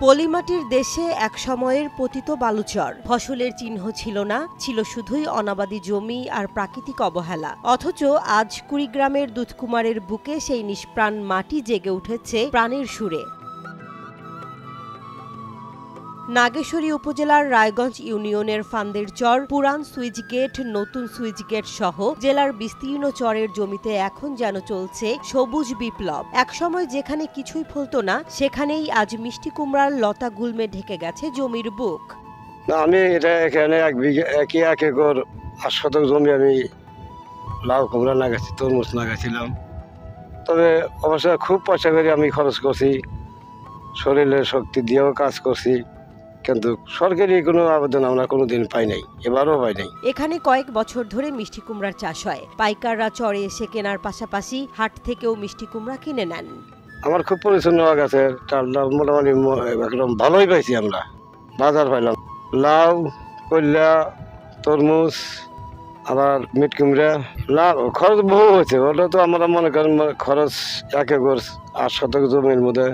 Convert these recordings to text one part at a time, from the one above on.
পলিমাটির দেশে এক সময়ের পতিত বালুচর। ফসলের চিহ্ন ছিল না, ছিল শুধুই অনাবাদি জমি আর প্রাকৃতিক অবহেলা। অথচ আজ কুড়িগ্রামের দুধকুমারের বুকে সেই নিষ্প্রাণ মাটি জেগে উঠেছে প্রাণের সুরে। নাগেশ্বরী উপজেলার রায়গঞ্জ ইউনিয়নের ফান্দের চর, পুরান সুইচগেট, নতুন সুইচগেট সহ জেলার বিস্তীর্ণ চরের জমিতে এখন যেন চলছে সবুজ বিপ্লব। একসময় যেখানে কিছুই ফলত না, সেখানেই আজ মিষ্টি কুমড়ার লতা গুল্মে ঢেকে গেছে জমির বুক। আমি এখানে 1 একর 8 শতক জমি আমি লাউ কুমড়া লাগাচ্ছি, তরমুজ লাগাচ্ছিলাম। তবে অবশ্য খুব পয়সা করে আমি খরচ করছি, শরীরের শক্তি দিয়েও কাজ করছি, কিন্তু সরকারি কোনো আবেদন আমরা কোনোদিন পাই নাই, এবারও পাই নাই। এখানে কয়েক বছর ধরে মিষ্টি কুমড়ার চাষ হয়। পাইকাররা চরে এসে কেনার পাশাপাশি হাট থেকেও মিষ্টি কুমড়া কিনে নেন। আমার খুব পরিচ্ছন্ন হওয়া গেছে, চালটা মোটামুটি একদম ভালোই পাইছি। আমরা বাজার পাইলাম লাউ, কল্যা, তরমুজ, আবার মিট কুমড়া। লাভ খরচ বহু হয়েছে। ওটা তো আমরা মনে করেন খরচ 1 একর 8 শতক জমির মধ্যে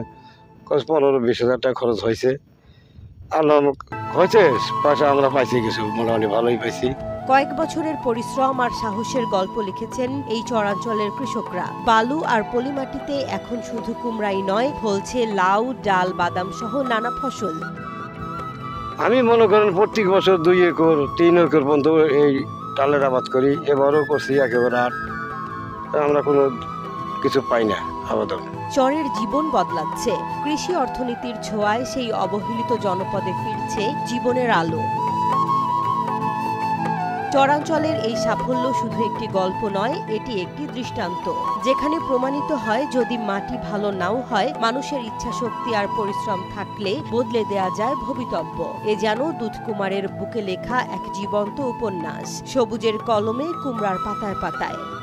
15-20 হাজার টাকা খরচ হয়েছে। আল্লাহ হয়েছে, পয়সা আমরা পাইছি, কিছু মোটামুটি ভালোই পাইছি। কয়েক বছরের পরিশ্রম আর সাহসের গল্প লিখেছেন এই চরাঞ্চলের কৃষকরা। বালু আর পলিমাটিতে এখন শুধু কুমড়াই নয়, ফলছে লাউ, ডাল, বাদাম সহ নানা ফসল। আমি মনে করেন প্রত্যেক বছর 2 একর 3 একর পর্যন্ত এই ডালের আবাদ করি। এবারও করছি একেবারে 8। আমরা কোনো কিছু পাই না আবেদন। চরের জীবন বদলাচ্ছে। কৃষি অর্থনীতির ছোঁয়ায় সেই অবহেলিত জনপদে ফিরছে জীবনের আলো। চরাঞ্চলের এই সাফল্য শুধু একটি গল্প নয়, এটি একটি দৃষ্টান্ত, যেখানে প্রমাণিত হয় যদি মাটি ভালো নাও হয়, মানুষের ইচ্ছাশক্তি আর পরিশ্রম থাকলে বদলে দেয়া যায় ভবিতব্য। এ যেন দুধকুমারের বুকে লেখা এক জীবন্ত উপন্যাস, সবুজের কলমে, কুমড়ার পাতায় পাতায়।